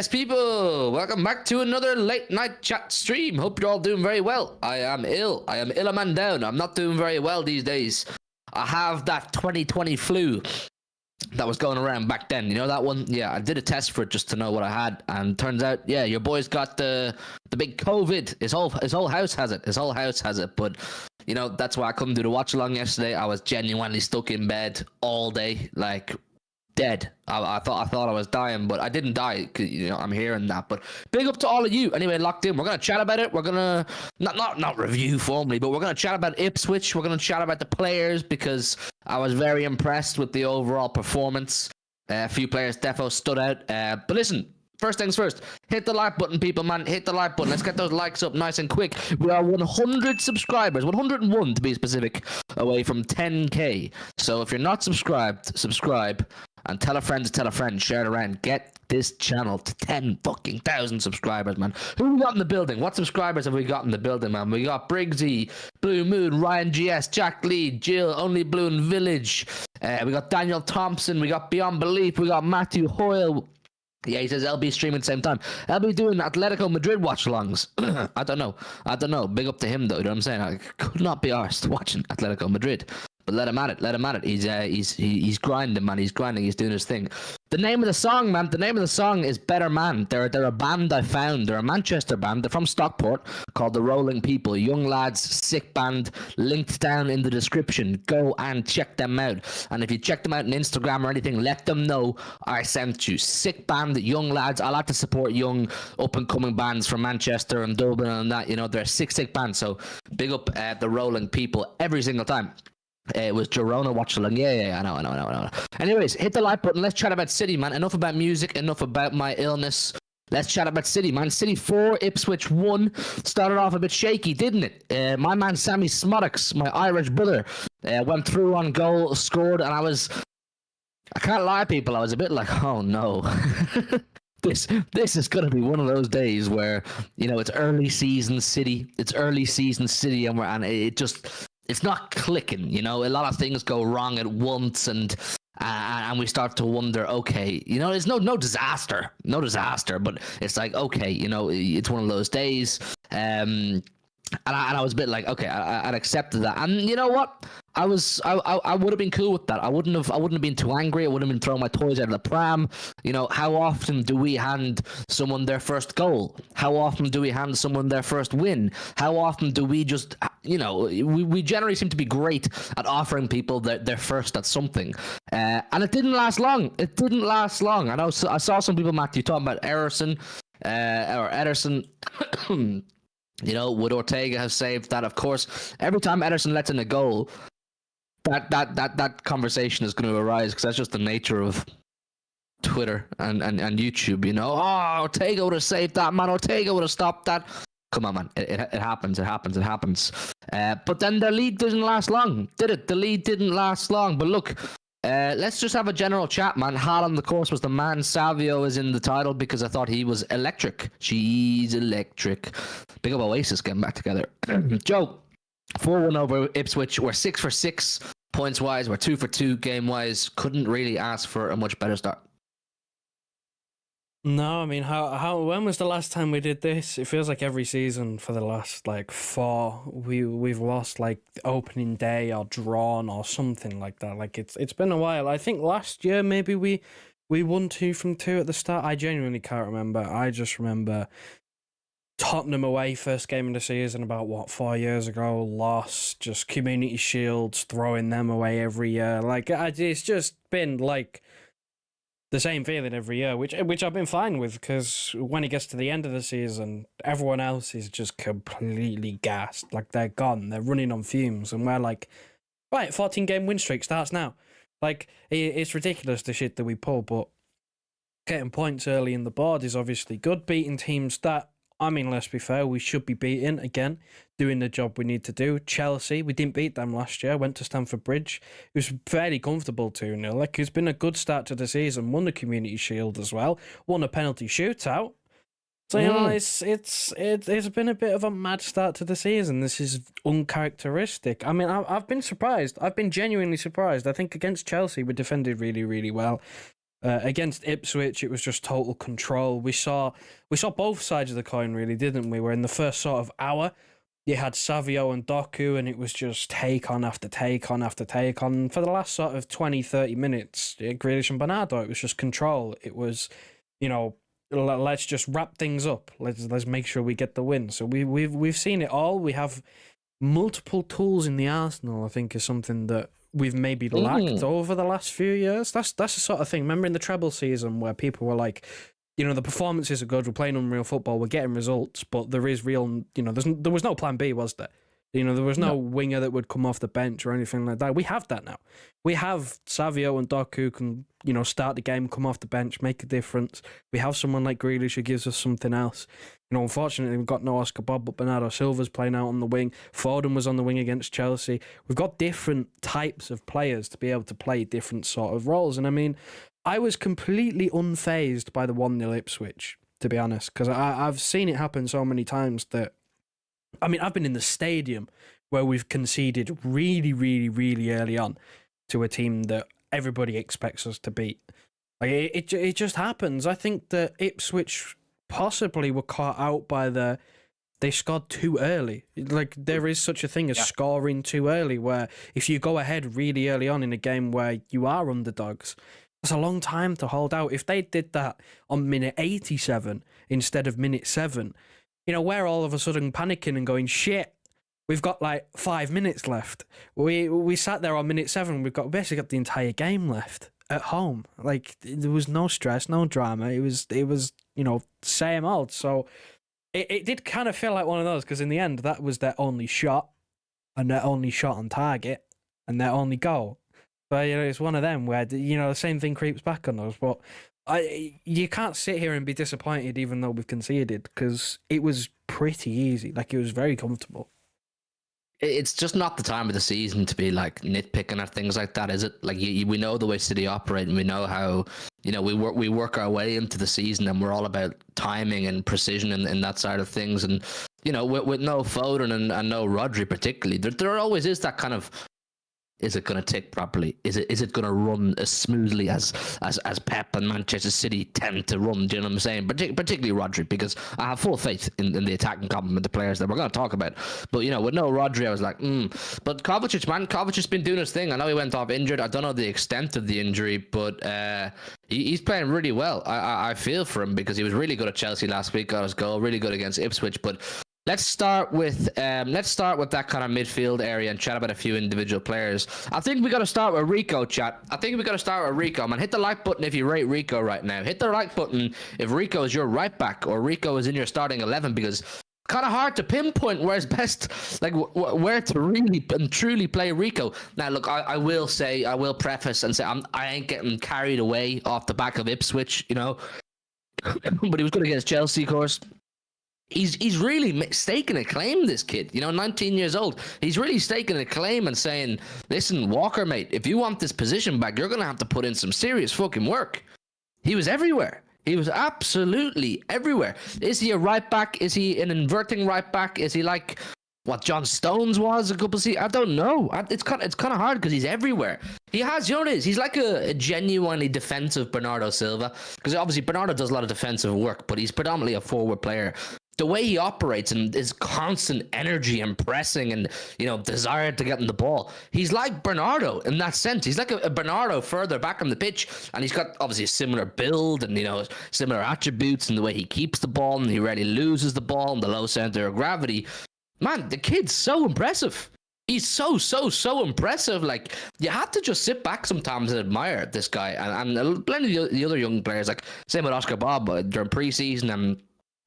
Yes, people, welcome back to another late night chat stream. Hope you're all doing very well. I am ill. I am ill a man down. I'm not doing very well these days. I have that 2020 flu that was going around back then. You know that one? Yeah, I did a test for it just to know what I had, and turns out, yeah, your boy's got the big COVID. His whole house has it. His whole house has it. But you know that's why I couldn't do the watch along yesterday. I was genuinely stuck in bed all day, like dead. I thought I was dying, but I didn't die. 'Cause, you know, I'm hearing that. But big up to all of you. Anyway, locked in. We're gonna chat about it. We're gonna not review formally, but we're gonna chat about Ipswich. We're gonna chat about the players because I was very impressed with the overall performance. A few players defo stood out. But listen. First things first, hit the like button, people, man. Hit the like button. Let's get those likes up nice and quick. We are 100 subscribers, 101 to be specific, away from 10K. So if you're not subscribed, subscribe. And tell a friend to tell a friend. Share it around. Get this channel to 10 fucking thousand subscribers, man. Who we got in the building? What subscribers have we got in the building, man? We got Briggsy, Blue Moon, Ryan GS, Jack Lee, Jill, Only Blue in Village. We got Daniel Thompson. We got Beyond Belief. We got Matthew Hoyle. Yeah, he says LB streaming at the same time. LB doing Atletico Madrid watch-alongs. I don't know. Big up to him, though. You know what I'm saying? I could not be arsed watching Atletico Madrid. But let him at it. He's grinding, man. He's grinding. He's doing his thing. The name of the song, man. The name of the song is Better Man. They're a band I found. They're a Manchester band. They're from Stockport, called The Rolling People. Young lads, sick band. Linked down in the description. Go and check them out. And if you check them out on Instagram or anything, let them know I sent you. Sick band, young lads. I like to support young up and coming bands from Manchester and Dublin and that. You know, they're a sick band. So big up The Rolling People every single time. It was Girona watch along. Yeah, I know. Anyways, hit the like button. Let's chat about City, man. Enough about music, enough about my illness. Let's chat about City, man. City 4, Ipswich 1. Started off a bit shaky, didn't it? My man Sammy Smoddox, my Irish brother, went through on goal, scored, and I can't lie, people, I was a bit like, oh no. This is going to be one of those days where, you know, it's early season City, and it's not clicking, you know. A lot of things go wrong at once, and we start to wonder, okay, you know, there's no disaster, but it's like, okay, you know, it's one of those days, and I was a bit like, okay, I'd accepted that, and you know what, I would have been cool with that. I wouldn't have been too angry. I wouldn't have been throwing my toys out of the pram. You know, how often do we hand someone their first goal? How often do we hand someone their first win? How often do we just, you know, we generally seem to be great at offering people their first at something. And it didn't last long. I know, I saw some people, Matthew, talking about Ederson. You know, would Ortega have saved that? Of course, every time Ederson lets in a goal, that conversation is going to arise, because that's just the nature of Twitter and YouTube, you know. Oh, Ortega would have saved that, man. Ortega would have stopped that. Come on, man. It happens. But then the lead didn't last long, did it? The lead didn't last long. But look, let's just have a general chat, man. Haaland, of course, was the man. Savio is in the title because I thought he was electric. She's electric. Big up Oasis getting back together. Joe, 4-1 over Ipswich. We're 6 for 6 points wise. We're 2 for 2 game wise. Couldn't really ask for a much better start. No, I mean, when was the last time we did this? It feels like every season for the last like 4, we've lost like opening day or drawn or something like that. Like it's been a while. I think last year maybe we won 2 from 2 at the start. I genuinely can't remember. I just remember Tottenham away, first game of the season about 4 years ago, lost, just Community Shields, throwing them away every year. Like it's just been like the same feeling every year, which I've been fine with, because when it gets to the end of the season, everyone else is just completely gassed. Like they're gone, they're running on fumes, and we're like, right, 14-game win streak starts now. Like it's ridiculous the shit that we pull, but getting points early in the board is obviously good. Beating teams that, I mean, let's be fair, we should be beating again, doing the job we need to do. Chelsea, we didn't beat them last year, went to Stamford Bridge. It was fairly comfortable 2-0. Like, it's been a good start to the season, won the Community Shield as well, won a penalty shootout. So, you know, it's been a bit of a mad start to the season. This is uncharacteristic. I mean, I've been surprised. I've been genuinely surprised. I think against Chelsea, we defended really, really well. Against Ipswich, it was just total control. We saw both sides of the coin, really, didn't we? Where in the first sort of hour, you had Savio and Doku, and it was just take on after take on after take on. For the last sort of 20, 30 minutes, Grealish and Bernardo, it was just control. It was, let's just wrap things up. Let's make sure we get the win. So we've seen it all. We have multiple tools in the arsenal, I think, is something that we've maybe lacked over the last few years. That's the sort of thing. Remember in the treble season where people were like, the performances are good, we're playing unreal football, we're getting results, but there is real, there was no plan B, was there? There was no winger that would come off the bench or anything like that. We have that now. We have Savio and Doku who can, start the game, come off the bench, make a difference. We have someone like Grealish who gives us something else. Unfortunately, we've got no Oscar Bob, but Bernardo Silva's playing out on the wing. Foden was on the wing against Chelsea. We've got different types of players to be able to play different sort of roles. And I mean, I was completely unfazed by the 1-0 Ipswich, to be honest, because I've seen it happen so many times that, I mean, I've been in the stadium where we've conceded really, really, really early on to a team that everybody expects us to beat. Like it just happens. I think that Ipswich possibly were caught out by they scored too early. Like there is such a thing as scoring too early, where if you go ahead really early on in a game where you are underdogs, that's a long time to hold out. If they did that on minute 87 instead of minute 7, we're all of a sudden panicking and going, shit, we've got like 5 minutes left. We sat there on minute 7, we've basically got the entire game left at home. Like there was no stress, no drama. It was same old. So it did kind of feel like one of those, because in the end that was their only shot, and their only shot on target, and their only goal. But it's one of them where the same thing creeps back on us. But you can't sit here and be disappointed even though we've conceded, because it was pretty easy. Like it was very comfortable. It's just not the time of the season to be like nitpicking at things like that, is it? Like we know the way City operate, and we know how we work our way into the season, and we're all about timing and precision in that side of things. And with no Foden and no Rodri particularly, there always is that kind of, is it going to tick properly? Is it going to run as smoothly as Pep and Manchester City tend to run? Do you know what I'm saying? Particularly Rodri, because I have full faith in the attacking complement of players that we're going to talk about. But with no Rodri, I was like, But Kovacic's been doing his thing. I know he went off injured. I don't know the extent of the injury, but he's playing really well. I feel for him, because he was really good at Chelsea last week, got his goal, really good against Ipswich. But let's start with that kind of midfield area and chat about a few individual players. I think we got to start with Rico, chat. Man, hit the like button if you rate Rico right now. Hit the like button if Rico is your right back or Rico is in your starting 11, because kind of hard to pinpoint where's best, like where to really and truly play Rico. Now, look, I will preface and say I ain't getting carried away off the back of Ipswich, but he was good against Chelsea, of course. He's really staking a claim, this kid, 19 years old. He's really staking a claim and saying, listen, Walker, mate, if you want this position back, you're going to have to put in some serious fucking work. He was everywhere. He was absolutely everywhere. Is he a right back? Is he an inverting right back? Is he like what John Stones was a couple of seasons? I don't know. It's kind of hard because he's everywhere. He has, what it is? He's like a genuinely defensive Bernardo Silva, because obviously Bernardo does a lot of defensive work, but he's predominantly a forward player. The way he operates and his constant energy and pressing and, desire to get in the ball. He's like Bernardo in that sense. He's like a Bernardo further back on the pitch. And he's got obviously a similar build and, similar attributes in the way he keeps the ball and he rarely loses the ball in the low center of gravity. Man, the kid's so impressive. He's so impressive. Like, you have to just sit back sometimes and admire this guy. And plenty of the other young players, like same with Oscar Bob during preseason, and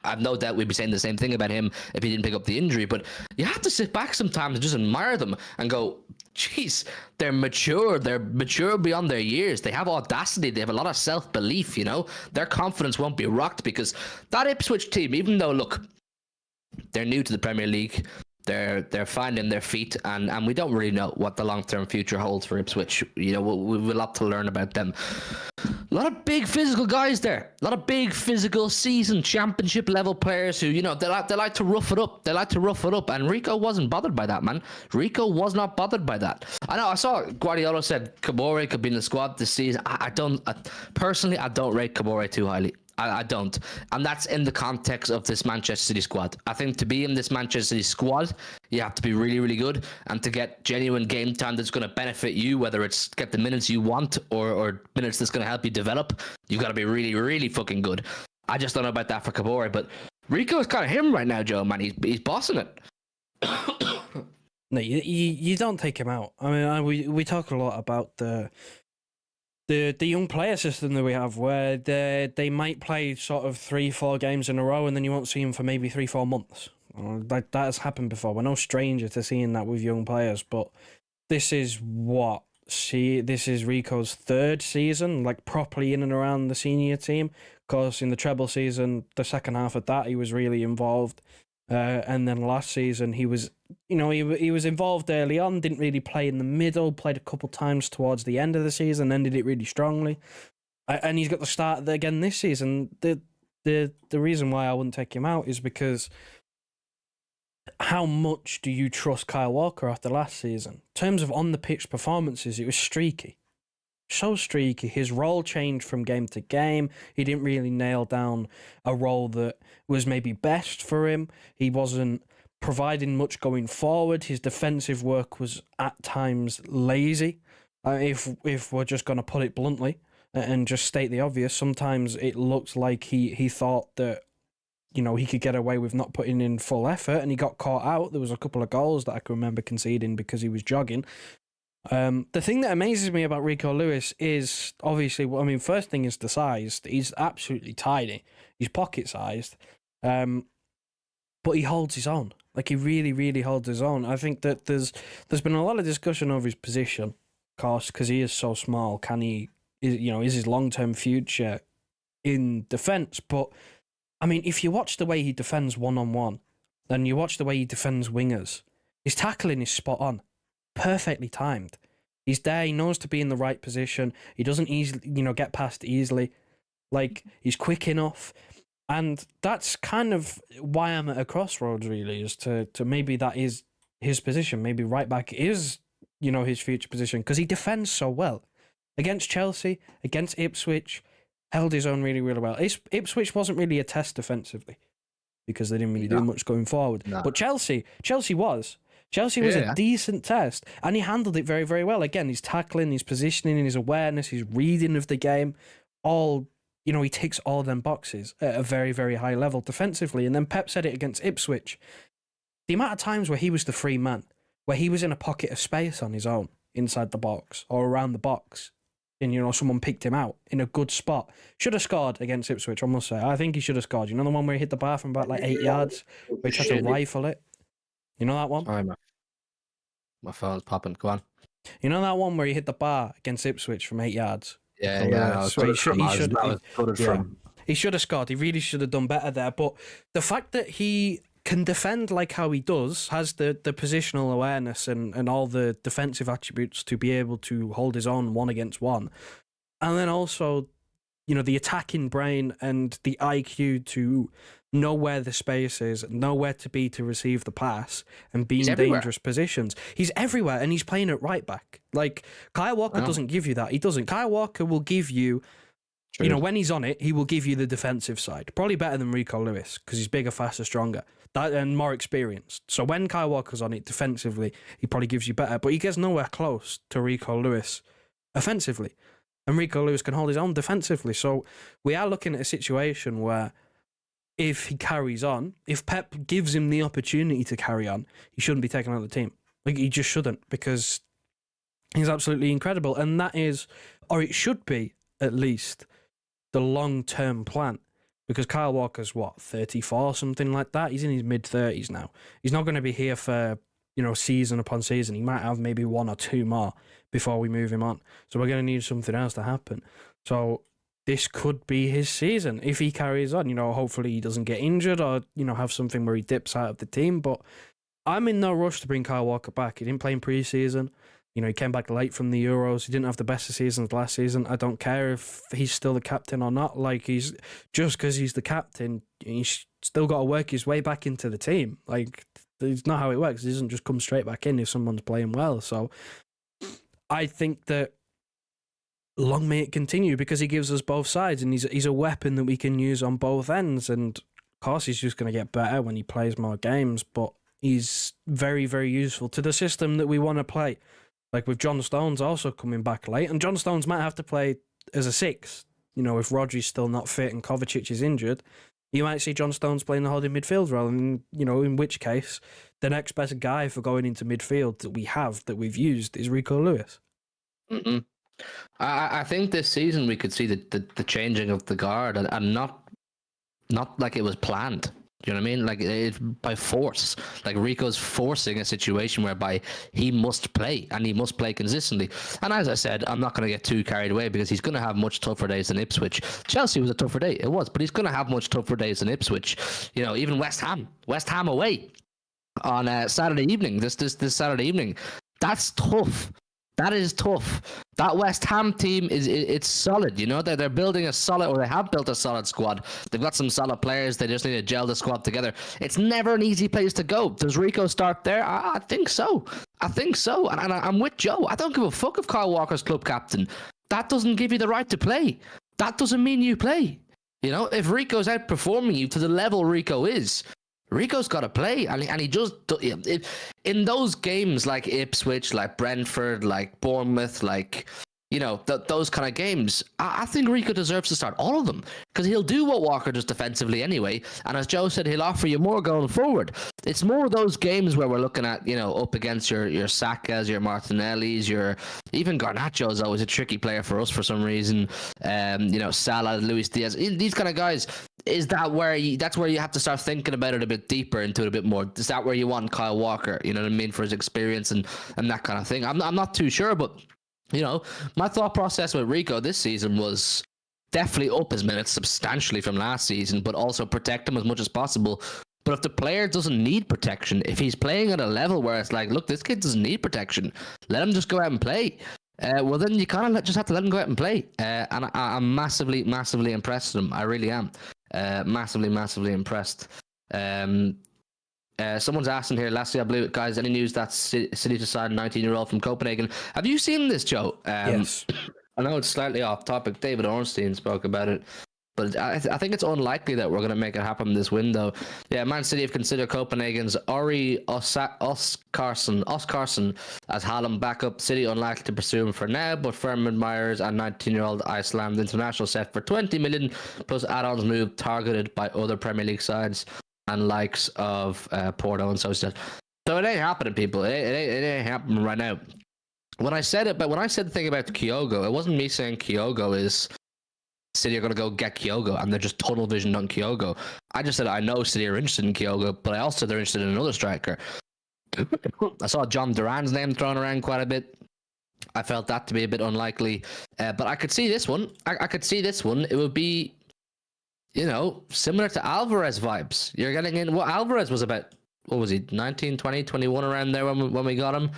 I've no doubt we'd be saying the same thing about him if he didn't pick up the injury. But you have to sit back sometimes and just admire them and go, jeez, they're mature. They're mature beyond their years. They have audacity. They have a lot of self-belief, Their confidence won't be rocked, because that Ipswich team, even though, look, they're new to the Premier League, They're finding their feet, and we don't really know what the long-term future holds for Ipswich. You know, we've a lot to learn about them. A lot of big physical guys there. A lot of big physical seasoned championship level players who, you know, they like to rough it up. They like to rough it up. And Rico wasn't bothered by that, man. Rico was not bothered by that. I know, I saw Guardiola said Kabore could be in the squad this season. Personally, I don't rate Kabore too highly. I don't. And that's in the context of this Manchester City squad. I think to be in this Manchester City squad, you have to be really, really good. And to get genuine game time that's going to benefit you, whether it's get the minutes you want or minutes that's going to help you develop, you've got to be really, really fucking good. I just don't know about that for Kabore. But Rico is kind of him right now, Joe, man. He's bossing it. No, you don't take him out. I mean, we talk a lot about the young player system that we have, where they might play sort of 3-4 games in a row, and then you won't see them for maybe 3-4 months. That has happened before. We're no stranger to seeing that with young players, but this is Rico's third season, like properly in and around the senior team. Of course, in the treble season, the second half of that, he was really involved. And then last season, he was involved early on, didn't really play in the middle, played a couple times towards the end of the season, ended it really strongly. And he's got the start again this season. The reason why I wouldn't take him out is because how much do you trust Kyle Walker after last season? In terms of on-the-pitch performances, it was streaky. So streaky. His role changed from game to game. He didn't really nail down a role that was maybe best for him. He wasn't providing much going forward. His defensive work was at times lazy. If we're just going to put it bluntly and just state the obvious, sometimes it looks like he thought that, you know, he could get away with not putting in full effort, and he got caught out. There was a couple of goals that I can remember conceding because he was jogging. The thing that amazes me about Rico Lewis is obviously, I mean, first thing is the size. He's absolutely tiny. He's pocket-sized, but he holds his own. Like, he really, really holds his own. I think that there's been a lot of discussion over his position, of course, because he is so small. Is his long-term future in defence? But I mean, if you watch the way he defends one-on-one, and you watch the way he defends wingers, his tackling is spot on. Perfectly timed. He's there. He knows to be in the right position. He doesn't easily, get past easily. Like, he's quick enough, and that's kind of why I'm at a crossroads. Really, is to maybe that is his position. Maybe right back is his future position, because he defends so well against Chelsea, against Ipswich, held his own really, really well. Ipswich wasn't really a test defensively because they didn't really do much going forward. No. But Chelsea was. Chelsea was a decent test, and he handled it very, very well. Again, his tackling, his positioning, his awareness, his reading of the game, all, he ticks all them boxes at a very, very high level defensively. And then Pep said it against Ipswich. The amount of times where he was the free man, where he was in a pocket of space on his own, inside the box or around the box, and, someone picked him out in a good spot. Should have scored against Ipswich, I must say. I think he should have scored. You know the one where he hit the bar from about 8 yards, where he tried to rifle it? You know that one? Sorry, my phone's popping. Go on. You know that one where he hit the bar against Ipswich from 8 yards? Yeah. He should have scored. He really should have done better there. But the fact that he can defend like how he does, has the positional awareness and all the defensive attributes to be able to hold his own 1-against-1, and then also, the attacking brain and the IQ to know where the space is, know where to be to receive the pass, and be in dangerous positions. He's everywhere, and he's playing at right back. Like, Kyle Walker doesn't give you that. He doesn't. Kyle Walker will give you, when he's on it, he will give you the defensive side. Probably better than Rico Lewis, because he's bigger, faster, stronger, and more experienced. So when Kyle Walker's on it defensively, he probably gives you better, but he gets nowhere close to Rico Lewis offensively. And Rico Lewis can hold his own defensively. So we are looking at a situation where, if he carries on, if Pep gives him the opportunity to carry on, he shouldn't be taken out of the team. Like, he just shouldn't, because he's absolutely incredible. And that is, or it should be, at least, the long-term plan. Because Kyle Walker's, 34, something like that? He's in his mid-30s now. He's not going to be here for, season upon season. He might have maybe 1 or 2 more before we move him on. So we're going to need something else to happen. So this could be his season if he carries on. Hopefully he doesn't get injured or, have something where he dips out of the team. But I'm in no rush to bring Kyle Walker back. He didn't play in pre-season. You know, he came back late from the Euros. He didn't have the best of seasons last season. I don't care if he's still the captain or not. Like, he's just because he's the captain, he's still got to work his way back into the team. Like, it's not how it works. He doesn't just come straight back in if someone's playing well. So I think that long may it continue because he gives us both sides and he's a weapon that we can use on both ends. And of course, he's just going to get better when he plays more games, but he's very, very useful to the system that we want to play. Like with John Stones also coming back late, and John Stones might have to play as a 6. You know, if Rodri's still not fit and Kovacic is injured, you might see John Stones playing the holding midfield role, and you know, in which case, the next best guy for going into midfield that we've used is Rico Lewis. Mm-mm. I think this season we could see the changing of the guard, and not like it was planned. Do you know what I mean? Like, it by force. Like, Rico's forcing a situation whereby he must play, and he must play consistently. And as I said, I'm not going to get too carried away because he's going to have much tougher days than Ipswich. Chelsea was a tougher day, it was, but he's going to have much tougher days than Ipswich. You know, even West Ham away on Saturday evening. This Saturday evening, that's tough. That is tough. That West Ham team it's solid. You know, they're building a solid, or they have built a solid squad. They've got some solid players. They just need to gel the squad together. It's never an easy place to go. Does Rico start there? I think so. And I'm with Joe. I don't give a fuck if Kyle Walker's club captain. That doesn't give you the right to play. That doesn't mean you play. You know, if Rico's outperforming you to the level Rico is, Rico's got to play, and he just in those games like Ipswich, like Brentford, like Bournemouth, like, you know, those kind of games. I think Rico deserves to start all of them because he'll do what Walker does defensively anyway, and as Joe said, he'll offer you more going forward. It's more those games where we're looking at, you know, up against your Sakas, your Martinellis, your even Garnacho's always a tricky player for us for some reason. You know, Salah, Luis Diaz, these kind of guys. Is that that's where you have to start thinking about it a bit deeper into it a bit more? Is that where you want Kyle Walker? You know what I mean, for his experience and that kind of thing. I'm not too sure, but you know, my thought process with Rico this season was definitely up his minutes substantially from last season, but also protect him as much as possible. But if the player doesn't need protection, if he's playing at a level where it's like, look, this kid doesn't need protection, let him just go out and play. Well, then you kind of just have to let him go out and play. And I'm massively, massively impressed with him. I really am. Massively, massively impressed. Someone's asking here, lastly, I blew it, guys. Any news that City to sign 19-year-old from Copenhagen? Have you seen this, Joe? Yes. I know it's slightly off topic. David Ornstein spoke about it, but I think it's unlikely that we're going to make it happen this window. Yeah, Man City have considered Copenhagen's Ori Oskarsson as Haaland backup. City unlikely to pursue him for now, but firm admirers and 19-year-old Iceland international set for 20 million plus add-ons move targeted by other Premier League sides and likes of Porto and Sociedad. So it ain't happening, people. It ain't happening right now. When I said the thing about Kyogo, it wasn't me saying Kyogo is City are going to go get Kyogo and they're just tunnel vision on Kyogo. I just said I know City are interested in Kyogo, but I also said they're interested in another striker. I saw John Duran's name thrown around quite a bit. I felt that to be a bit unlikely, but I could see this one. I could see this one. It would be, you know, similar to Alvarez vibes. You're getting in what Alvarez was about. What was he? 19, 20, 21 around there when we got him.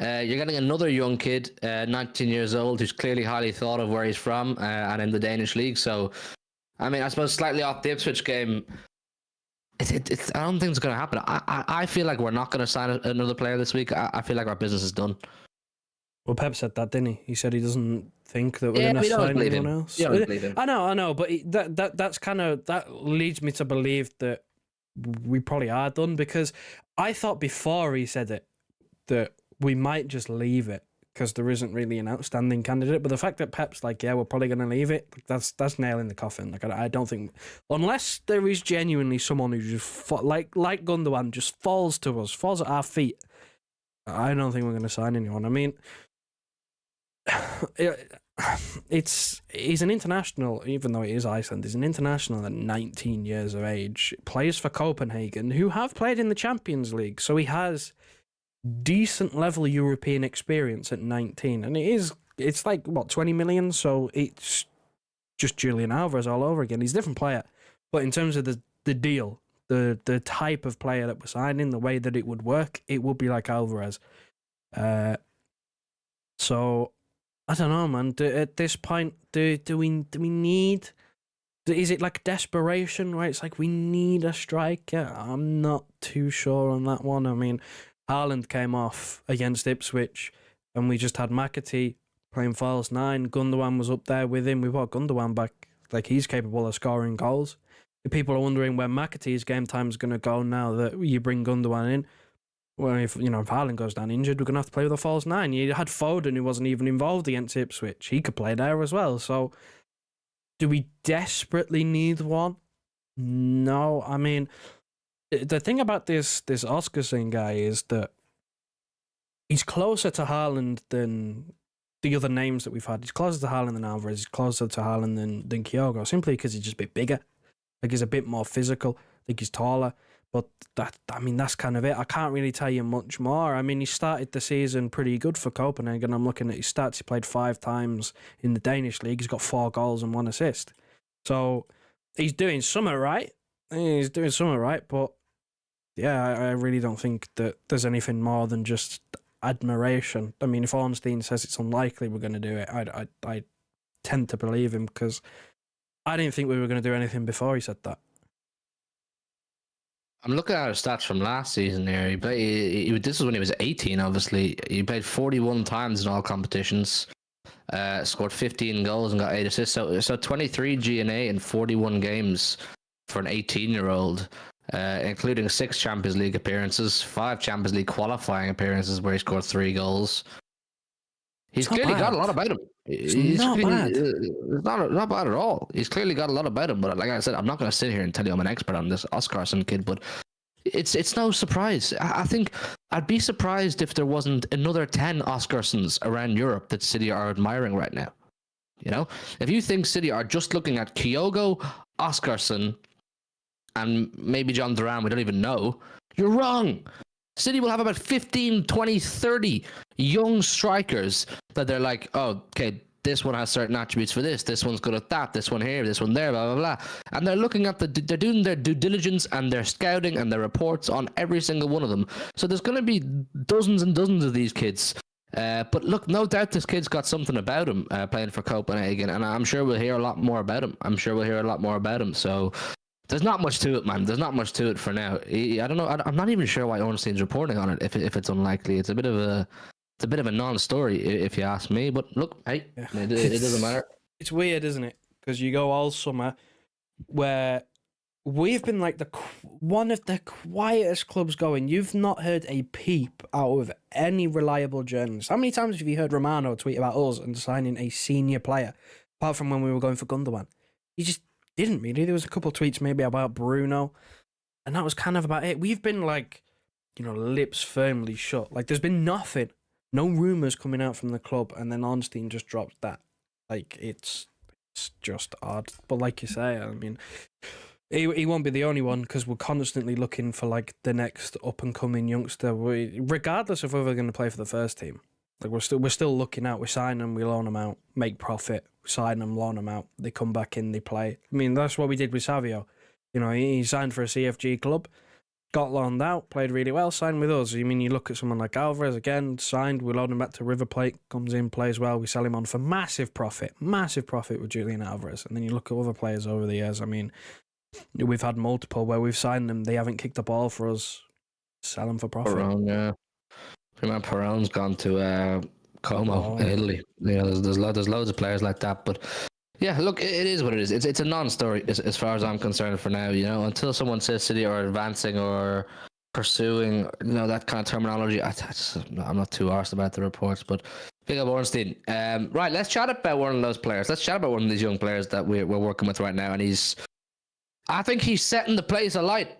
You're getting another young kid, 19 years old, who's clearly highly thought of where he's from and in the Danish league. So, I mean, I suppose slightly off the Ipswich game, I don't think it's going to happen. I feel like we're not going to sign another player this week. I feel like our business is done. Well, Pep said that, didn't he? He said he doesn't think that we're going to sign anyone else. You don't believe him. I know, but that's kind of, that leads me to believe that we probably are done, because I thought before he said it that we might just leave it because there isn't really an outstanding candidate. But the fact that Pep's like, yeah, we're probably going to leave it, that's nail in the coffin. Like, I don't think, unless there is genuinely someone who just like Gundogan just falls to us, falls at our feet, I don't think we're going to sign anyone. I mean, he's an international, even though he is Iceland. He's an international at 19 years of age. Plays for Copenhagen, who have played in the Champions League, so he has decent level European experience at 19, and it's like what, 20 million, so it's just Julian Alvarez all over again. He's a different player, but in terms of the deal, the type of player that we're signing, the way that it would work, it would be like Alvarez. So I don't know, man. At this point, do we need? Is it like desperation, right? It's like we need a striker. I'm not too sure on that one. I mean, Haaland came off against Ipswich, and we just had McAtee playing false 9. Gundogan was up there with him. We brought Gundogan back. Like, he's capable of scoring goals. If people are wondering where McAtee's game time is going to go now that you bring Gundogan in, well, if Haaland goes down injured, we're going to have to play with a false 9. You had Foden, who wasn't even involved against Ipswich. He could play there as well. So, do we desperately need one? No. I mean, the thing about this Oscarson guy is that he's closer to Haaland than the other names that we've had. He's closer to Haaland than Alvarez. He's closer to Haaland than Kyogo, simply because he's just a bit bigger. Like, he's a bit more physical. I think he's taller. But that's kind of it. I can't really tell you much more. I mean, he started the season pretty good for Copenhagen. I'm looking at his stats. He played 5 times in the Danish league. He's got 4 goals and 1 assist. So he's doing something right. But yeah, I really don't think that there's anything more than just admiration. I mean, if Ornstein says it's unlikely we're going to do it, I tend to believe him, because I didn't think we were going to do anything before he said that. I'm looking at his stats from last season here. This is when he was 18, obviously. He played 41 times in all competitions, scored 15 goals and got 8 assists. So 23 GNA in 41 games for an 18-year-old, including 6 Champions League appearances, 5 Champions League qualifying appearances where he scored 3 goals. He's clearly got a lot about him. It's not bad. It's not bad at all. He's clearly got a lot about him. But like I said, I'm not going to sit here and tell you I'm an expert on this Oscarson kid. But it's no surprise. I think I'd be surprised if there wasn't another 10 Oscarsons around Europe that City are admiring right now. You know, if you think City are just looking at Kyogo, Oscarson, and maybe John Duran, we don't even know, you're wrong. City will have about 15, 20, 30 young strikers that they're like, oh, okay, this one has certain attributes for this one's good at that, this one here, this one there, blah, blah, blah. And they're looking at they're doing their due diligence and their scouting and their reports on every single one of them. So there's going to be dozens and dozens of these kids. But look, no doubt this kid's got something about him playing for Copenhagen, and I'm sure we'll hear a lot more about him. So there's not much to it, man. There's not much to it for now. I don't know. I'm not even sure why Ornstein's reporting on it. If it's unlikely, it's a bit of a non-story, if you ask me. But look, hey, yeah. it doesn't matter. It's weird, isn't it? Because you go all summer where we've been like one of the quietest clubs going. You've not heard a peep out of any reliable journalist. How many times have you heard Romano tweet about us and signing a senior player, apart from when we were going for Gundogan? You just didn't really. There was a couple of tweets maybe about Bruno, and that was kind of about it. We've been like, lips firmly shut. Like, there's been nothing, no rumours coming out from the club, and then Ornstein just drops that. Like, it's just odd. But like you say, I mean, he won't be the only one, because we're constantly looking for like the next up and coming youngster. Regardless of whether we're going to play for the first team, like we're still looking out. We sign them, we loan them out, make profit. Sign them, loan them out. They come back in, they play. I mean, that's what we did with Savio. He signed for a CFG club, got loaned out, played really well, signed with us. I mean, you look at someone like Alvarez, again, signed, we loan him back to River Plate, comes in, plays well, we sell him on for massive profit with Julian Alvarez. And then you look at other players over the years. I mean, we've had multiple where we've signed them, they haven't kicked the ball for us, sell them for profit. Perón's gone to Como in Italy. There's loads of players like that. But yeah, look, it is what it is. It's a non-story as far as I'm concerned for now. Until someone says City are advancing or pursuing, that kind of terminology. I'm not too arsed about the reports. But big up Ornstein. Right, let's chat about one of those players. Let's chat about one of these young players that we're working with right now, and I think he's setting the place alight.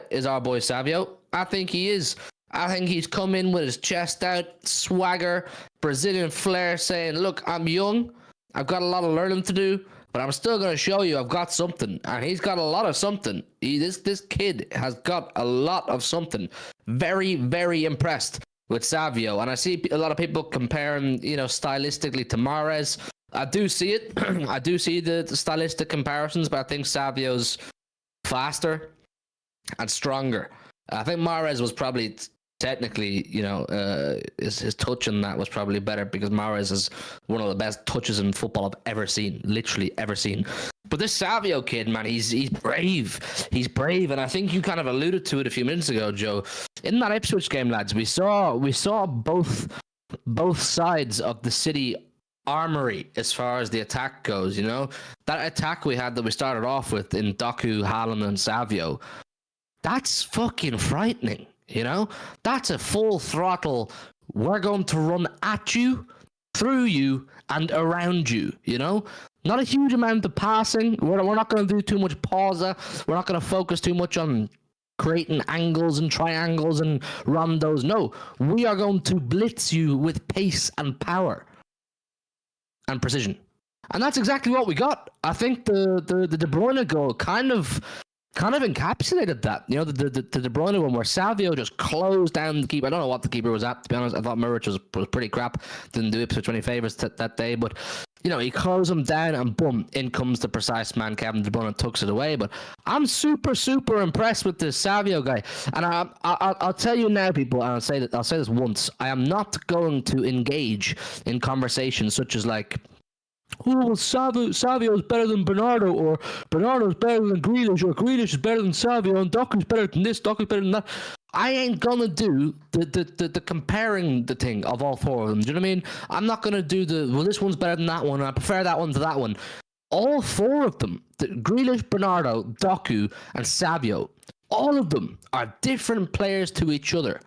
Is our boy Savio. I think he is. I think he's come in with his chest out, swagger, Brazilian flair, saying, look, I'm young, I've got a lot of learning to do, but I'm still going to show you I've got something. And he's got a lot of something. This kid has got a lot of something. Very, very impressed with Savio. And I see a lot of people comparing, stylistically to Mahrez. I do see it. I do see the stylistic comparisons, but I think Savio's faster and stronger. I think Mahrez was probably technically, his touch on that was probably better because Mahrez is one of the best touches in football I've ever seen, literally ever seen. But this Savio kid, man, he's brave. He's brave, and I think you kind of alluded to it a few minutes ago, Joe. In that Ipswich game, lads, we saw both sides of the City armory as far as the attack goes. That attack we had that we started off with in Doku, Haaland, and Savio. That's fucking frightening. That's a full throttle. We're going to run at you, through you, and around you. Not a huge amount of passing. We're not going to do too much pausa. We're not going to focus too much on creating angles and triangles and rondos. No, we are going to blitz you with pace and power and precision. And that's exactly what we got. I think the De Bruyne goal kind of encapsulated that. The De Bruyne one where Savio just closed down the keeper. I don't know what the keeper was at, to be honest. I thought Muric was pretty crap. Didn't do Ipswich any favours that day. But, he closed him down and boom, in comes the precise man, Kevin De Bruyne, tucks it away. But I'm super, super impressed with this Savio guy. And I'll tell you now, people, and I'll say this once. I am not going to engage in conversations such as like, oh, well, Savio is better than Bernardo, or Bernardo is better than Grealish, or Grealish is better than Savio, and Doku's better than this, Doku's better than that. I ain't gonna do the comparing the thing of all four of them. Do you know what I mean? I'm not gonna do this one's better than that one, and I prefer that one to that one. All four of them, Grealish, Bernardo, Doku, and Savio, all of them are different players to each other.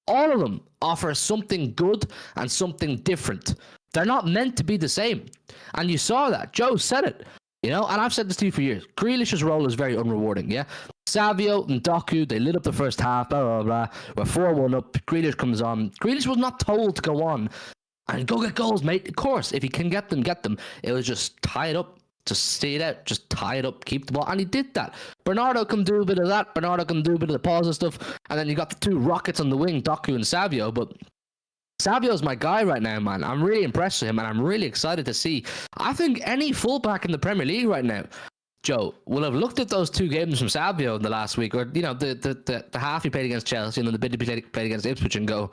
All of them offer something good and something different. They're not meant to be the same. And you saw that. Joe said it. And I've said this to you for years. Grealish's role is very unrewarding, yeah? Savio and Doku, they lit up the first half, blah, blah, blah. We're 4-1 up. Grealish comes on. Grealish was not told to go on and go get goals, mate. Of course, if he can get them, get them. It was just tie it up. Just stay it out. Just tie it up. Keep the ball. And he did that. Bernardo can do a bit of that. Bernardo can do a bit of the pause and stuff. And then you got the two rockets on the wing, Doku and Savio. But Savio's my guy right now, man. I'm really impressed with him, and I'm really excited to see. I think any fullback in the Premier League right now, Joe, will have looked at those two games from Savio in the last week, or the half he played against Chelsea and then the bit he played against Ipswich, and go,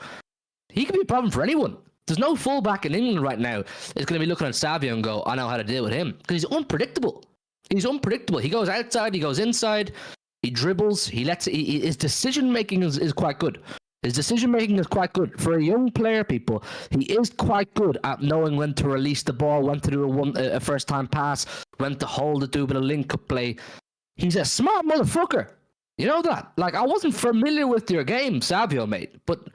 he could be a problem for anyone. There's no fullback in England right now that's going to be looking at Savio and go, I know how to deal with him, because he's unpredictable. He's unpredictable. He goes outside, he goes inside, he dribbles, his decision making is quite good. His decision-making is quite good. For a young player, people, he is quite good at knowing when to release the ball, when to do a first-time pass, when to hold it, do a bit of link-up play. He's a smart motherfucker. You know that? Like, I wasn't familiar with your game, Savio, mate, but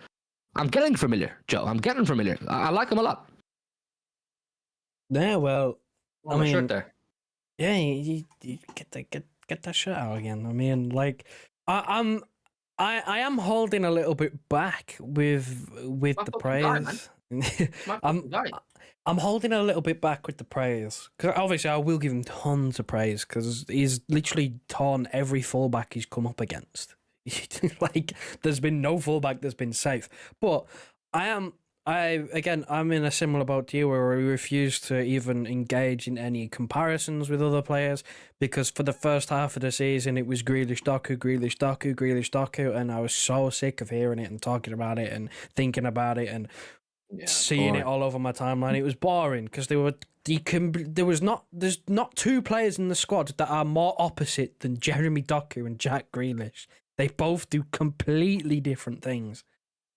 I'm getting familiar, Joe. I'm getting familiar. I like him a lot. Yeah, well, I mean, shirt there. Yeah, you get that shirt out again. I mean, like, I am holding a little bit back with the praise. I'm holding a little bit back with the praise, because obviously I will give him tons of praise because he's literally torn every fullback he's come up against. Like, there's been no fullback that's been safe. But I'm in a similar boat to you, where we refuse to even engage in any comparisons with other players, because for the first half of the season it was Grealish Doku, and I was so sick of hearing it and talking about it and thinking about it and seeing it all over my timeline. It was boring because there's not two players in the squad that are more opposite than Jeremy Doku and Jack Grealish. They both do completely different things.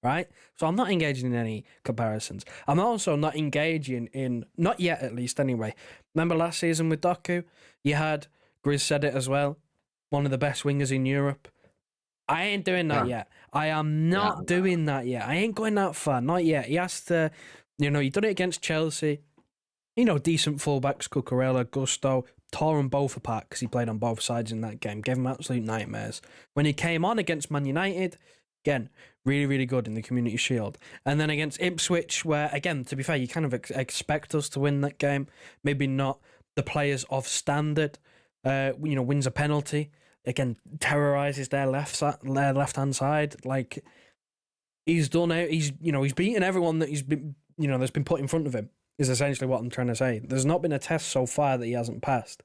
Right? So I'm not engaging in any comparisons. I'm also not engaging in, not yet at least anyway. Remember last season with Doku? You had, Grizz said it as well, one of the best wingers in Europe. I ain't doing that yet. I am not doing that yet. I ain't going that far. Not yet. He has to, he done it against Chelsea. Decent fullbacks, Cucurella, Gusto, tore them both apart because he played on both sides in that game. Gave him absolute nightmares. When he came on against Man United, again, really, really good in the Community Shield. And then against Ipswich, where, again, to be fair, you kind of expect us to win that game. Maybe not the players of standard. Wins a penalty. Again, terrorises their left-hand side. Like, he's done it. He's beaten everyone that he's been, that's been put in front of him, is essentially what I'm trying to say. There's not been a test so far that he hasn't passed.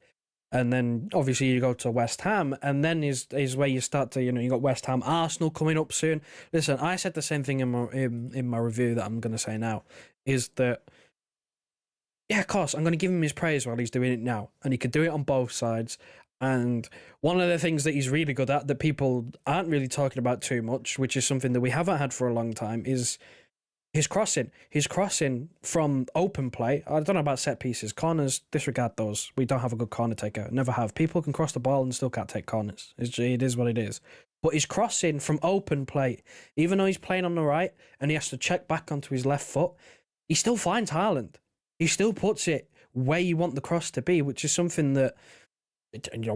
And then obviously you go to West Ham, and then is where you start to, you got West Ham, Arsenal coming up soon. Listen, I said the same thing in my review that I'm going to say now, is that, yeah, of course, I'm going to give him his praise while he's doing it now. And he could do it on both sides. And one of the things that he's really good at that people aren't really talking about too much, which is something that we haven't had for a long time, is his crossing. His crossing from open play. I don't know about set pieces. Corners, disregard those. We don't have a good corner taker. Never have. People can cross the ball and still can't take corners. It is what it is. But his crossing from open play, even though he's playing on the right and he has to check back onto his left foot, he still finds Haaland. He still puts it where you want the cross to be, which is something that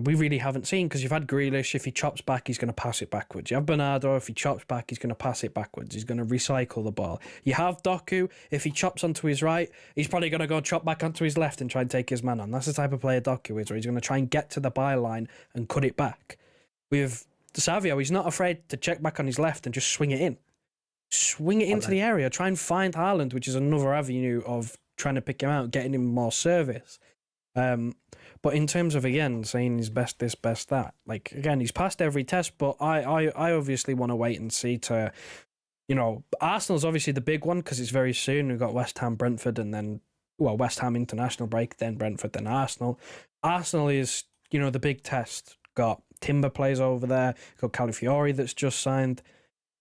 we really haven't seen, because you've had Grealish. If he chops back, he's going to pass it backwards. You have Bernardo. If he chops back, he's going to pass it backwards. He's going to recycle the ball. You have Doku. If he chops onto his right, he's probably going to go chop back onto his left and try and take his man on. That's the type of player Doku is, where he's going to try and get to the byline and cut it back. With Savio, he's not afraid to check back on his left and just swing it in. Swing it into the area. Try and find Haaland, which is another avenue of trying to pick him out, getting him more service. But in terms of, again, saying he's best this, best that, like, again, he's passed every test, but I obviously want to wait and see to, Arsenal's obviously the big one because it's very soon. We've got West Ham, Brentford, and then, West Ham international break, then Brentford, then Arsenal. Arsenal is, the big test. Got Timber plays over there, got Calafiori that's just signed.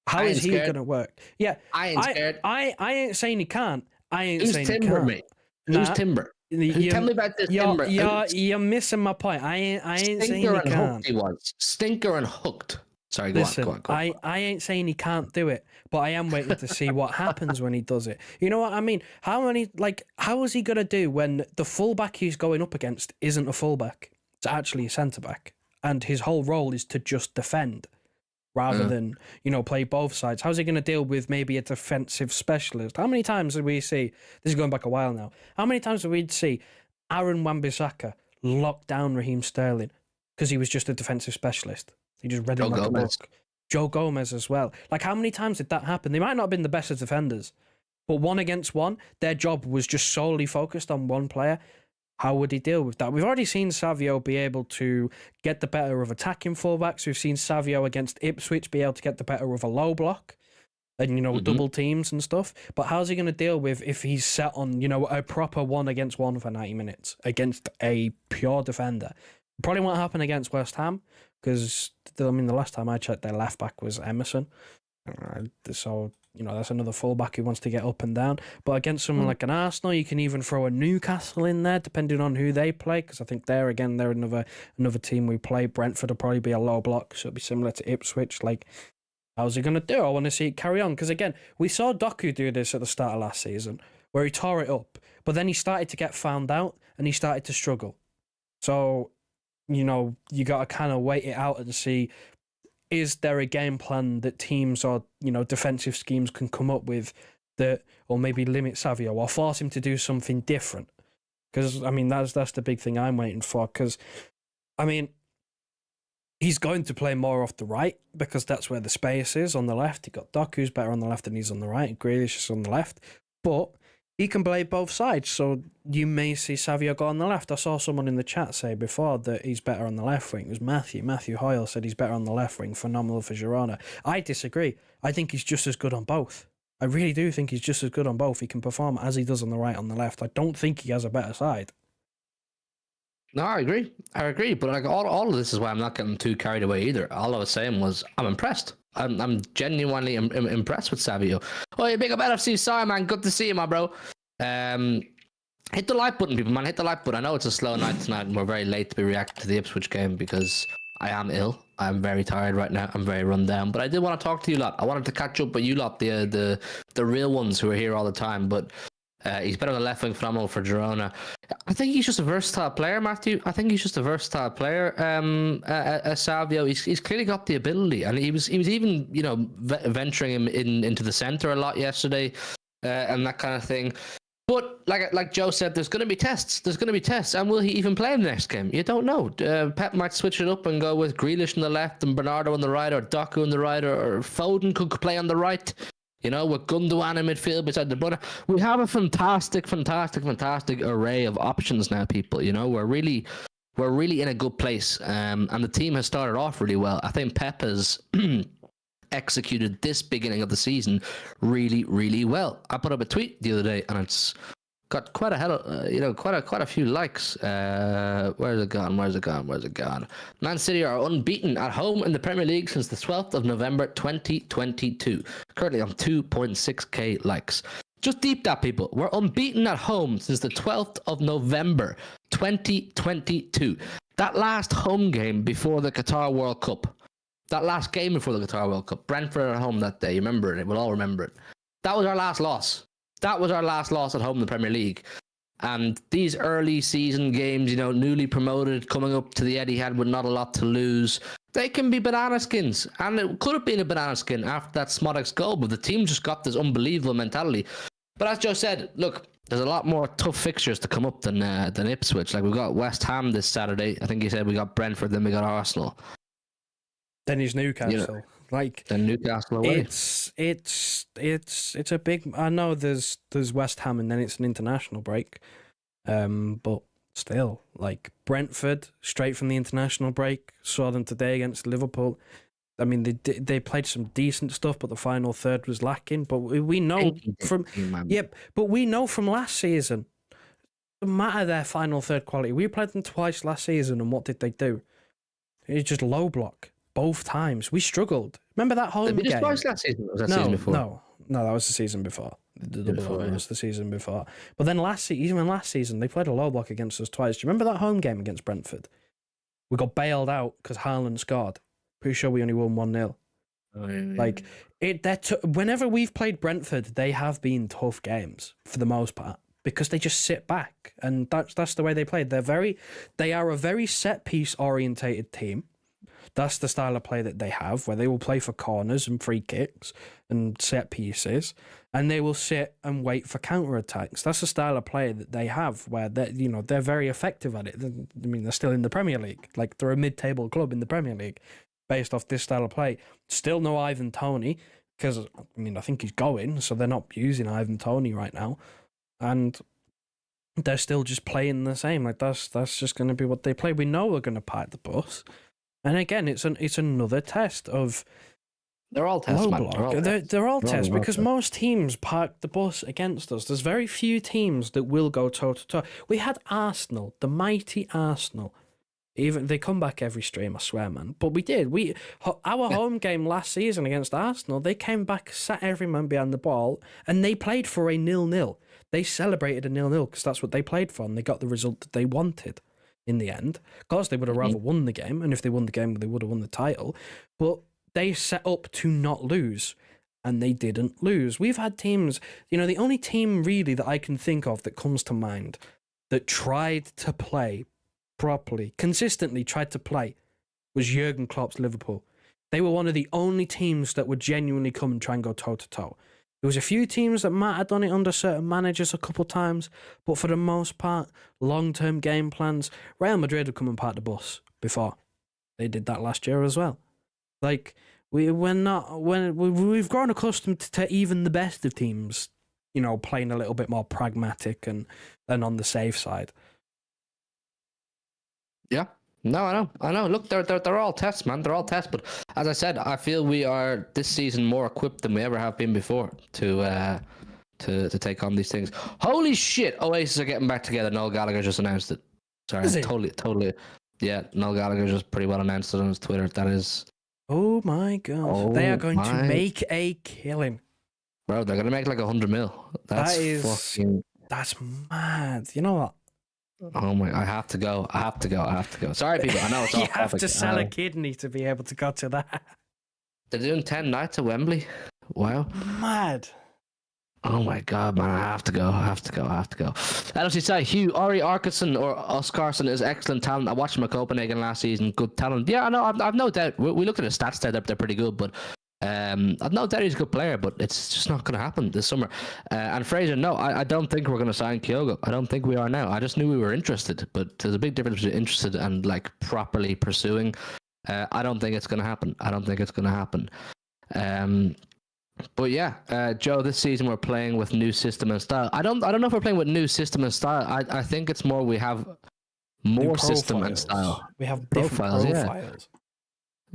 How is he going to work? Yeah, I ain't scared. I ain't saying he can't. I ain't saying Timber, he can't. mate? Who's Timber? Tell me about this Timber. You're missing my point. I ain't saying he can't. Hooked he was. Stinker and hooked. Sorry, go on. I ain't saying he can't do it, but I am waiting to see what happens when he does it. You know what I mean? How is he going to do when the fullback he's going up against isn't a fullback? It's actually a centre-back. And his whole role is to just defend rather than, play both sides. How's he going to deal with maybe a defensive specialist? How many times did we see, this is going back a while now, how many times did we see Aaron Wan-Bissaka lock down Raheem Sterling because he was just a defensive specialist? He just read him like a book. Joe Gomez as well. Like, how many times did that happen? They might not have been the best of defenders, but one against one, their job was just solely focused on one player. How would he deal with that? We've already seen Savio be able to get the better of attacking fullbacks. We've seen Savio against Ipswich be able to get the better of a low block and, double teams and stuff. But how's he going to deal with if he's set on, a proper 1-against-1 for 90 minutes against a pure defender? Probably won't happen against West Ham because, the last time I checked, their left back was Emerson. So, that's another fullback who wants to get up and down. But against someone like an Arsenal, you can even throw a Newcastle in there, depending on who they play, because I think they're another team we play. Brentford will probably be a low block, so it'll be similar to Ipswich. Like, how's he going to do? I want to see it carry on, because again, we saw Doku do this at the start of last season, where he tore it up, but then he started to get found out, and he started to struggle. So, you got to kind of wait it out and see, is there a game plan that teams or, defensive schemes can come up with that, or maybe limit Savio or force him to do something different? Because, that's the big thing I'm waiting for. Because, he's going to play more off the right because that's where the space is on the left. You got Doku's better on the left than he's on the right. Grealish is on the left. But he can play both sides, so you may see Savio go on the left. I saw someone in the chat say before that he's better on the left wing. It was Matthew. Matthew Hoyle said he's better on the left wing, phenomenal for Girona. I disagree. I think he's just as good on both. I really do think he's just as good on both. He can perform as he does on the right, on the left. I don't think he has a better side. No, I agree. But all of this is why I'm not getting too carried away either. All I was saying was I'm impressed. I'm genuinely impressed with Savio. Oh, you big up LFC, sorry man, good to see you, my bro. Hit the like button, people, man. Hit the like button. I know it's a slow night tonight, and we're very late to be reacting to the Ipswich game because I am ill. I'm very tired right now. I'm very run down. But I did want to talk to you lot. I wanted to catch up with you lot, the real ones who are here all the time. But he's better on the left wing, phenomenal for Girona. I think he's just a versatile player, Matthew. I think he's just a versatile player. Savio, he's clearly got the ability, and he was even venturing him into the centre a lot yesterday, and that kind of thing. But like Joe said, there's going to be tests. And will he even play in the next game? You don't know. Pep might switch it up and go with Grealish on the left and Bernardo on the right, or Doku on the right, or Foden could play on the right. With Gundogan in midfield beside the brother. We have a fantastic array of options now, people. We're we're really in a good place, and the team has started off really well. I think Pep has executed this beginning of the season really, really well. I put up a tweet the other day, and it's got quite a few likes. Where's it gone? Man City are unbeaten at home in the Premier League since the 12th of November 2022. Currently on 2.6k likes. Just deep that, people. We're unbeaten at home since the 12th of November 2022. That last home game before the Qatar World Cup. That last game before the Qatar World Cup. Brentford at home that day. You remember it. We'll all remember it. That was our last loss. That was our last loss at home in the Premier League. And these early season games, newly promoted, coming up to the Etihad with not a lot to lose, they can be banana skins. And it could have been a banana skin after that Smodek's goal, but the team just got this unbelievable mentality. But as Joe said, look, there's a lot more tough fixtures to come up than Ipswich. Like, we've got West Ham this Saturday. I think he said we got Brentford, then we got Arsenal. Then he's Newcastle. Then Newcastle away. It's a big. I know there's West Ham and then it's an international break, but still, like, Brentford straight from the international break. Saw them today against Liverpool. I mean, they played some decent stuff, but the final third was lacking. But we know from last season, no matter their final third quality, we played them twice last season, and what did they do? It's just low block. Both times we struggled. Remember that home game? Twice last season? Or was that season before? No, that was the season before. The double was the season before. But then even last season, they played a low block against us twice. Do you remember that home game against Brentford? We got bailed out because Haaland scored. Pretty sure we only won 1-0. Oh, yeah. Like whenever we've played Brentford, they have been tough games for the most part because they just sit back, and that's the way they played. They are a very set piece orientated team. That's the style of play that they have, where they will play for corners and free kicks and set pieces, and they will sit and wait for counter-attacks. That's the style of play that they have, where they're very effective at it. I mean, they're still in the Premier League. Like, they're a mid-table club in the Premier League based off this style of play. Still no Ivan Toney, because, I think he's going, so they're not using Ivan Toney right now. And they're still just playing the same. Like, that's just going to be what they play. We know we're going to park the bus. And again, it's another test of they're all tests, man. They're all tests because most teams park the bus against us. There's very few teams that will go toe to toe. We had Arsenal, the mighty Arsenal. Even they come back every stream, I swear, man. But we did. Our home game last season against Arsenal, they came back, sat every man behind the ball, and they played for a 0-0. They celebrated a 0-0 because that's what they played for, and they got the result that they wanted. In the end, of course, they would have rather won the game, and if they won the game, they would have won the title. But they set up to not lose, and they didn't lose. We've had teams, the only team really that I can think of that comes to mind that tried to play properly, consistently tried to play, was Jurgen Klopp's Liverpool. They were one of the only teams that would genuinely come and try and go toe-to-toe. There was a few teams that might have done it under certain managers a couple times, but for the most part, long-term game plans. Real Madrid have come and parked the bus before. They did that last year as well. Like, we've grown accustomed to even the best of teams, playing a little bit more pragmatic and on the safe side. Yeah. No, I know. Look, they're all tests, man. They're all tests. But as I said, I feel we are this season more equipped than we ever have been before to take on these things. Holy shit! Oasis are getting back together. Noel Gallagher just announced it. Sorry, totally. Yeah, Noel Gallagher just pretty well announced it on his Twitter. That is. Oh my god! They are going to make a killing. Bro, they're gonna make like 100 mil. That's mad. You know what? Oh my! I have to go. Sorry, people. I know it's all you have to sell a kidney to be able to go to that. They're doing 10 nights at Wembley. Wow. Mad. Oh my god, man! I have to go. LFC say Hugh Ori Arkason or Oscarsson is excellent talent. I watched him at Copenhagen last season. Good talent. Yeah, I know. I've no doubt. We looked at his stats there. They're pretty good, but. I've no doubt he's a good player, but it's just not going to happen this summer. And Fraser, no, I don't think we're going to sign Kyogo. I don't think we are now. I just knew we were interested, but there's a big difference between interested and like properly pursuing. I don't think it's going to happen. But yeah, Joe, this season we're playing with new system and style. I don't know if we're playing with new system and style. I think it's more we have more system and style. We have different profiles.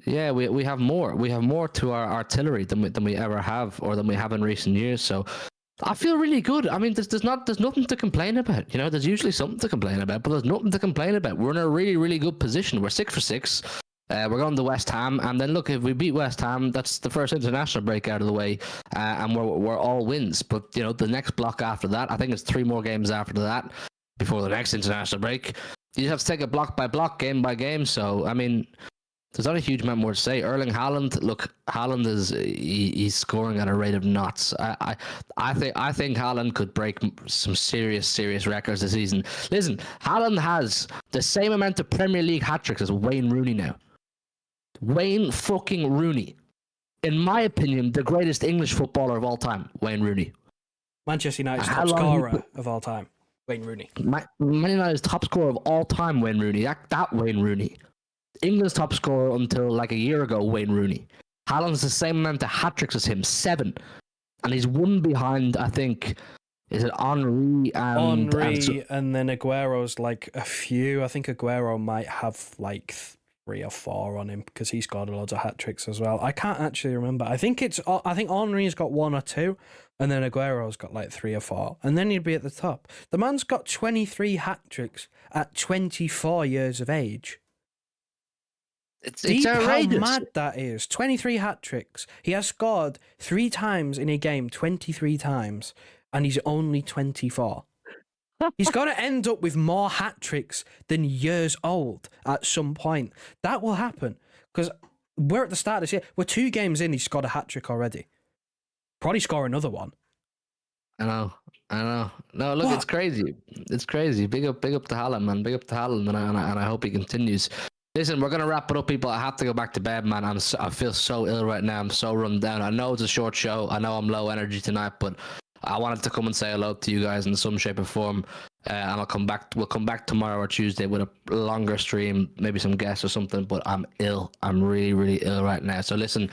Yeah, we have more. We have more to our artillery than we ever have, or than we have in recent years. So I feel really good. I mean, there's nothing to complain about. You know, there's usually something to complain about, but there's nothing to complain about. We're in a really, really good position. We're 6 for 6. We're going to West Ham, and then look, if we beat West Ham, that's the first international break out of the way, and we're all wins. But you know, the next block after that, I think it's 3 more games after that before the next international break. You have to take it block by block, game by game. So I mean, there's not a huge amount more to say. Erling Haaland, look, Haaland he's scoring at a rate of knots. I think Haaland could break some serious records this season. Listen, Haaland has the same amount of Premier League hat-tricks as Wayne Rooney now. Wayne fucking Rooney. In my opinion, the greatest English footballer of all time, Wayne Rooney. Manchester United's top scorer of all time, Wayne Rooney. Man United's top scorer of all time, Wayne Rooney. That Wayne Rooney. England's top scorer until like a year ago, Wayne Rooney. Haaland's the same amount of hat-tricks as him, 7. And he's one behind, I think, is it Henry and then Aguero's like a few. I think Aguero might have like 3 or 4 on him because he's got loads of hat-tricks as well. I can't actually remember. I think Henry's got 1 or 2, and then Aguero's got like 3 or 4, and then he'd be at the top. The man's got 23 hat-tricks at 24 years of age. It's outrageous. How mad that is. 23 hat-tricks. He has scored 3 times in a game, 23 times, and he's only 24. He's got to end up with more hat-tricks than years old at some point. That will happen, because we're at the start of this year. We're 2 games in, he's scored a hat-trick already. Probably score another one. I know. No, look, It's crazy. It's crazy. Big up to Haaland, man. Big up to Haaland, and I hope he continues. Listen, we're gonna wrap it up, people. I have to go back to bed, man. I feel so ill right now. I'm so run down. I know it's a short show. I know I'm low energy tonight, but I wanted to come and say hello to you guys in some shape or form. And I'll come back. We'll come back tomorrow or Tuesday with a longer stream, maybe some guests or something. But I'm ill. I'm really, really ill right now. So listen,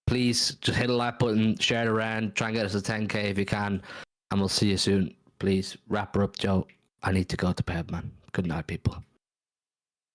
please just hit a like button, share it around, try and get us to 10K if you can, and we'll see you soon. Please wrap her up, Joe. I need to go to bed, man. Good night, people.